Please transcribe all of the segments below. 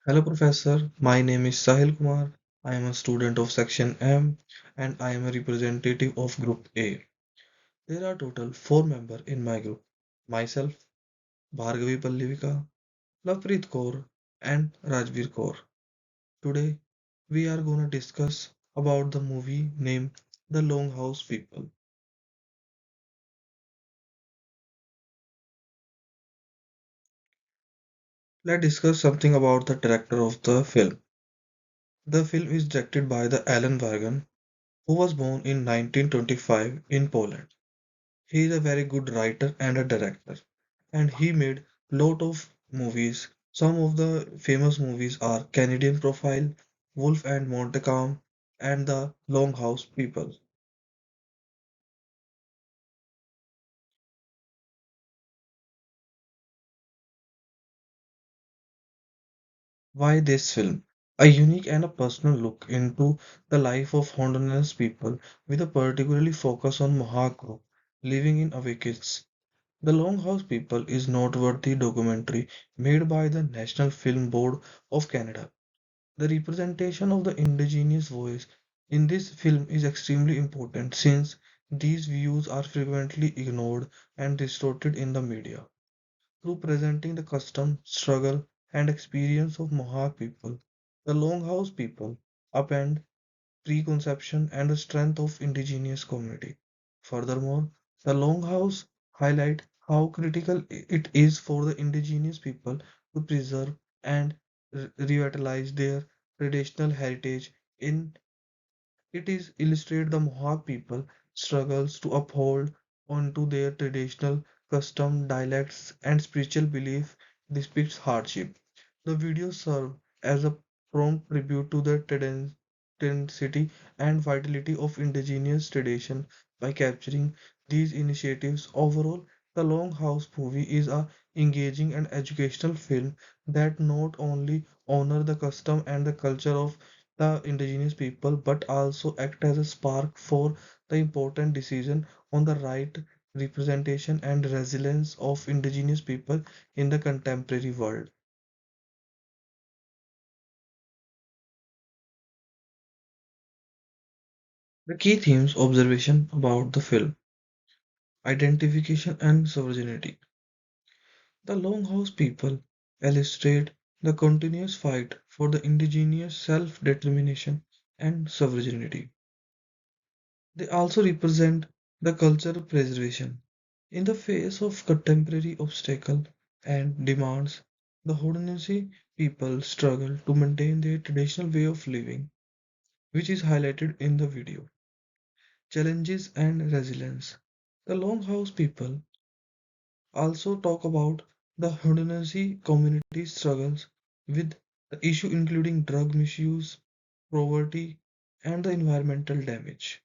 Hello, Professor. My name is Sahil Kumar. I am a student of Section M and I am a representative of Group A. There are total four members in my group myself, Bhargavi Pallivika, Lavpreet Kaur, and Rajbir Kaur. Today, we are going to discuss about the movie named The Longhouse People. Let's discuss something about the director of the film. The film is directed by the Alan Vargan, who was born in 1925 in Poland. He is a very good writer and a director, and he made lot of movies. Some of the famous movies are Canadian Profile, Wolf and Montecalm, and The Longhouse People. Why this film? A unique and a personal look into the life of Honduran people with a particularly focus on Mohawk group living in Awakits. The Longhouse People is noteworthy documentary made by the National Film Board of Canada. The representation of the indigenous voice in this film is extremely important since these views are frequently ignored and distorted in the media. Through presenting the custom, struggle, and experience of Mohawk people, the Longhouse people upend preconception and the strength of indigenous community. Furthermore, the Longhouse highlight how critical it is for the indigenous people to preserve and revitalize their traditional heritage. In it is illustrate the Mohawk people struggles to uphold onto their traditional custom, dialects, and spiritual belief despite hardship. The video served as a prompt tribute to the intensity and vitality of indigenous tradition by capturing these initiatives. Overall, the Longhouse movie is a engaging and educational film that not only honor the custom and the culture of the indigenous people but also act as a spark for the important decision on the right representation and resilience of indigenous people in the contemporary world. The key themes observation about the film identification and sovereignty. The Longhouse people illustrate the continuous fight for the indigenous self determination and sovereignty. They also represent the cultural preservation. In the face of contemporary obstacles and demands, the Haudenosaunee people struggle to maintain their traditional way of living, which is highlighted in the video. Challenges and resilience. The Longhouse people also talk about the Haudenosaunee community struggles with the issue including drug misuse, poverty, and the environmental damage.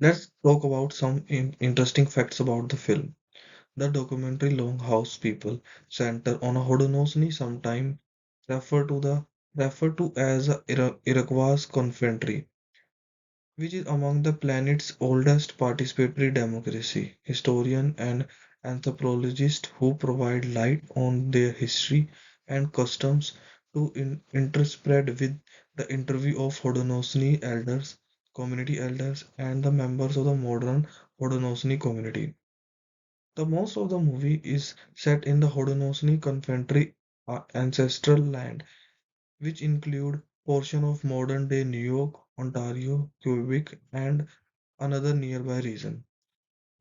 Let's talk about some interesting facts about the film. The documentary Longhouse People center on a Haudenosaunee, sometimes referred to as a Iroquois confederation, which is among the planet's oldest participatory democracy. Historian and anthropologists who provide light on their history and customs to interspread with the interview of Haudenosaunee elders, community elders, and the members of the modern Haudenosaunee community. The most of the movie is set in the Haudenosaunee Confederate ancestral land, which include portion of modern-day New York, Ontario, Quebec, and another nearby region.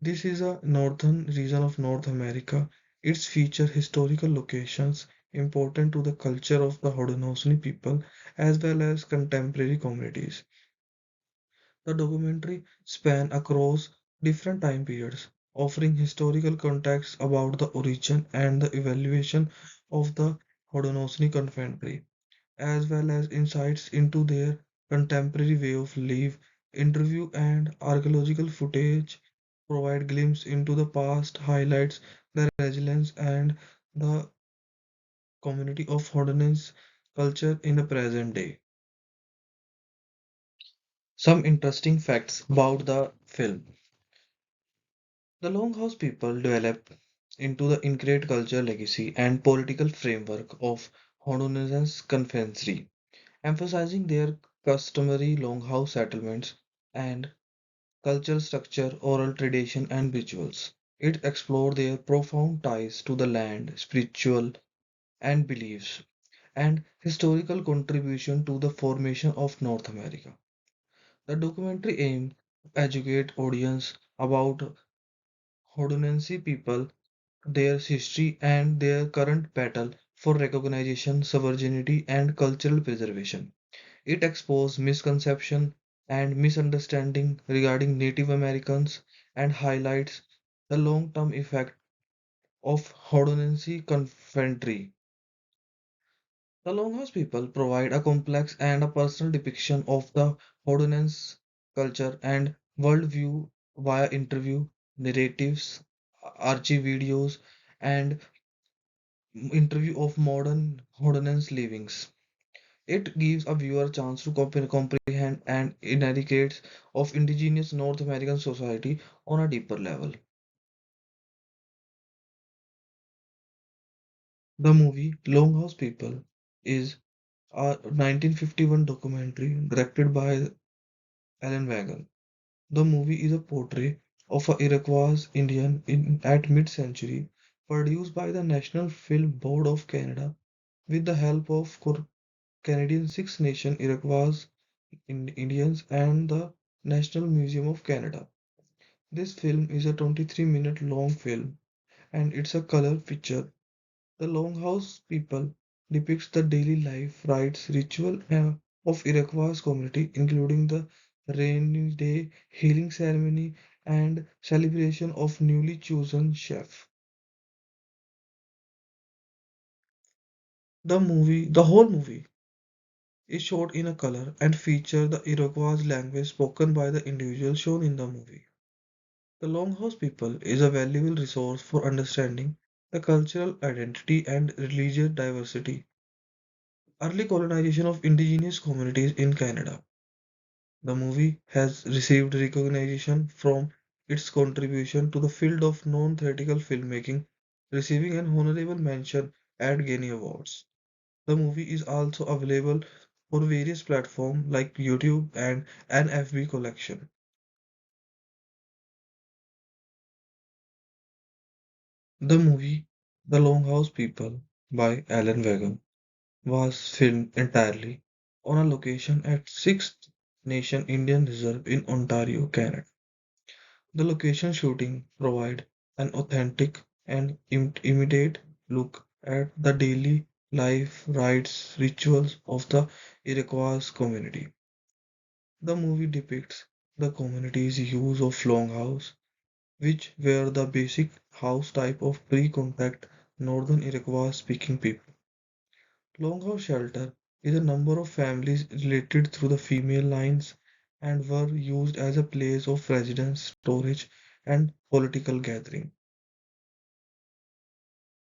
This is a northern region of North America. Its feature historical locations important to the culture of the Haudenosaunee people as well as contemporary communities. The documentary span across different time periods, offering historical context about the origin and the evaluation of the Haudenosaunee Confederate, as well as insights into their contemporary way of life. Interview and archaeological footage provide glimpse into the past, highlights the resilience and the community of Haudenosaunee culture in the present day. Some interesting facts about the film. The Longhouse people develop into the intricate culture, legacy, and political framework of Honduran's Confederacy, emphasizing their customary longhouse settlements and cultural structure, oral tradition, and rituals. It explored their profound ties to the land, spiritual and beliefs, and historical contribution to the formation of North America. The documentary aimed to educate audience about Honduran people, their history, and their current battle for recognition, sovereignty, and cultural preservation. It exposed misconception and misunderstanding regarding Native Americans and highlights the long-term effect of Honduran Confederacy. The Longhouse people provide a complex and a personal depiction of the Honduran culture and worldview via interview, narratives, archive videos, and interview of modern Honduran livings. It gives a viewer a chance to comprehend and inadequates of indigenous North American society on a deeper level. The movie Longhouse People is a 1951 documentary directed by Alan Wagon. The movie is a portrait of a Iroquois Indian at mid-century, produced by the National Film Board of Canada with the help of Canadian Six Nation Iroquois Indians and the National Museum of Canada. This film is a 23-minute long film and it's a color picture. The Longhouse People depicts the daily life, rites, ritual of Iroquois community, including the rainy day healing ceremony and celebration of newly chosen chef. The whole movie is shot in a color and feature the Iroquois language spoken by the individuals shown in the movie. The Longhouse People is a valuable resource for understanding the cultural identity and religious diversity. Early colonization of indigenous communities in Canada. The movie has received recognition from its contribution to the field of non-theatrical filmmaking, receiving an honorable mention at Genie Awards. The movie is also available for various platforms like YouTube and an FB collection. The movie The Longhouse People by Alan Wagon was filmed entirely on a location at Sixth Nation Indian Reserve in Ontario, Canada. The location shooting provide an authentic and immediate look at the daily life, rites, rituals of the Iroquois community. The movie depicts the community's use of longhouse, which were the basic house type of pre-contact northern Iroquois speaking people. Longhouse shelter is a number of families related through the female lines and were used as a place of residence, storage, and political gathering.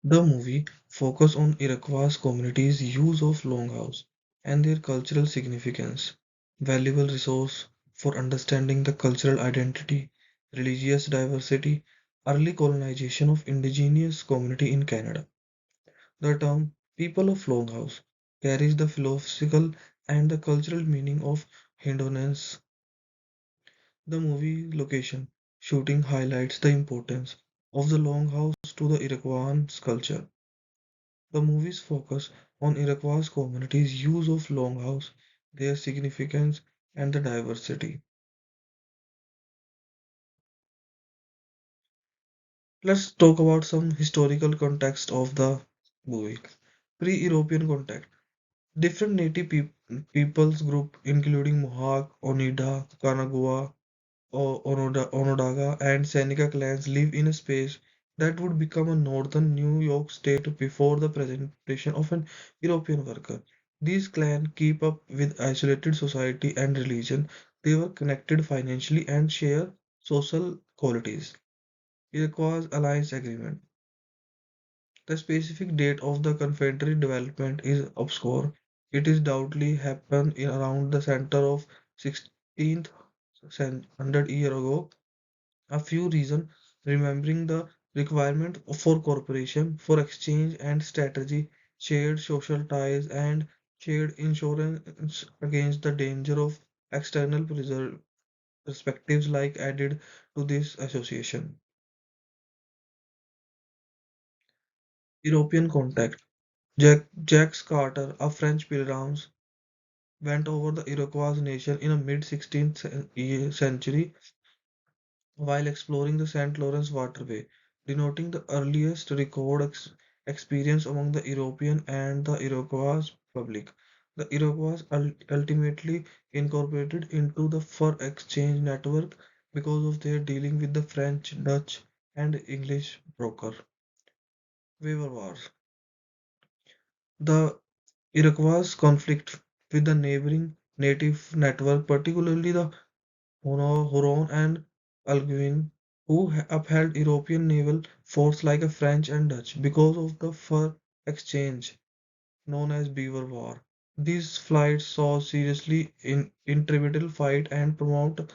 The movie focused on Iroquois communities' use of longhouse and their cultural significance, valuable resource for understanding the cultural identity, religious diversity, early colonization of indigenous community in Canada. The term "people of Longhouse" carries the philosophical and the cultural meaning of Hindonance. The movie location shooting highlights the importance of the Longhouse to the Iroquois culture. The movies focus on Iroquois communities' use of Longhouse, their significance, and the diversity. Let's talk about some historical context of the movie. Pre-European context. Different native peoples group including Mohawk, Oneida, Kanagua, Onondaga, and Seneca clans live in a space that would become a northern New York state before the presentation of an European worker. These clans keep up with isolated society and religion. They were connected financially and share social qualities. Iroquois Alliance Agreement. The specific date of the Confederate development is obscure. It is doubtly happened in around the center of 16th hundred year ago. A few reasons remembering the requirement for cooperation, for exchange and strategy, shared social ties, and shared insurance against the danger of external perspectives like added to this association. European contact. Jacques Carter, a French pilgrim, went over the Iroquois nation in the mid 16th century while exploring the St. Lawrence waterway, denoting the earliest recorded experience among the European and the Iroquois public. The Iroquois ultimately incorporated into the fur exchange network because of their dealing with the French, Dutch, and English broker. Weaver Wars. The Iroquois conflict with the neighboring native network, particularly the Huron and Algonquin, who upheld European naval force like a French and Dutch because of the fur exchange known as Beaver War. These flights saw seriously in trivial fight and promote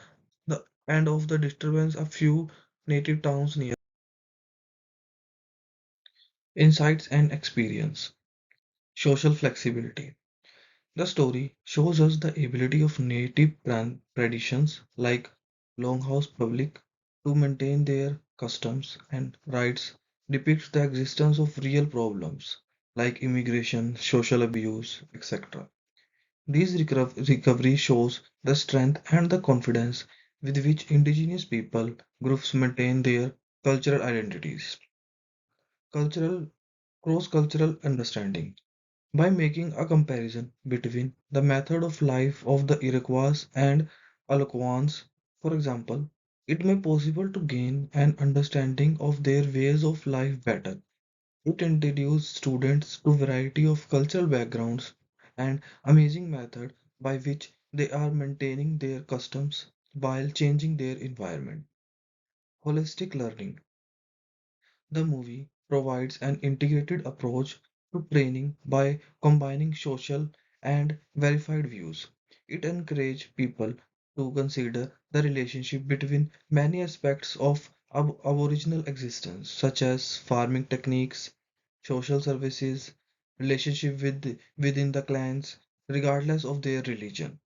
the end of the disturbance a few native towns near. Insights and experience. Social flexibility. The story shows us the ability of native traditions like longhouse public to maintain their customs and rights, depicts the existence of real problems like immigration, social abuse, etc. These recovery shows the strength and the confidence with which indigenous people groups maintain their cultural identities. Cultural cross-cultural understanding. By making a comparison between the method of life of the Iroquois and Algonquins, for example, it may possible to gain an understanding of their ways of life better. It introduces students to variety of cultural backgrounds and amazing method by which they are maintaining their customs while changing their environment. Holistic learning. The movie provides an integrated approach to training by combining social and verified views. It encourages people to consider the relationship between many aspects of Aboriginal existence, such as farming techniques, social services, relationship within the clans, regardless of their religion.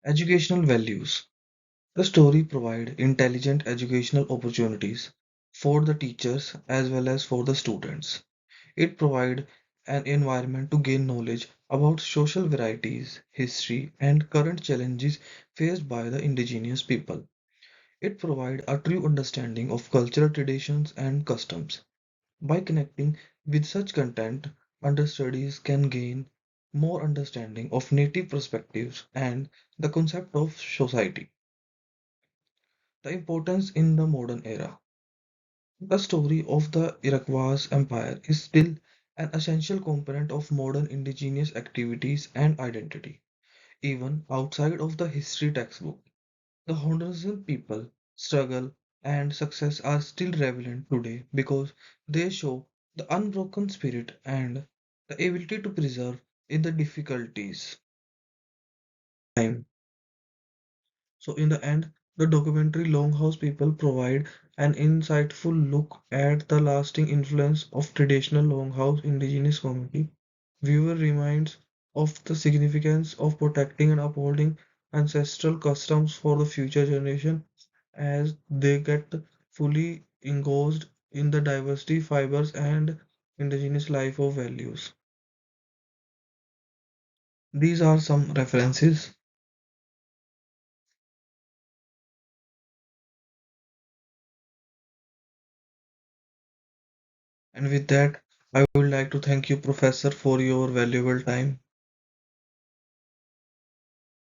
Educational values. The story provides intelligent educational opportunities for the teachers as well as for the students. It provides an environment to gain knowledge about social varieties, history, and current challenges faced by the indigenous people. It provides a true understanding of cultural traditions and customs. By connecting with such content, understudies can gain more understanding of native perspectives and the concept of society. The importance in the modern era. The story of the Iroquois Empire is still an essential component of modern indigenous activities and identity. Even outside of the history textbook, the Honduran people struggle and success are still relevant today because they show the unbroken spirit and the ability to preserve in the difficulties. Time. So, in the end, the documentary Longhouse People provide an insightful look at the lasting influence of traditional Longhouse indigenous community. Viewer reminds of the significance of protecting and upholding ancestral customs for the future generation as they get fully engaged in the diversity, fibers, and indigenous life of values. These are some references, and with that, I would like to thank you, Professor, for your valuable time.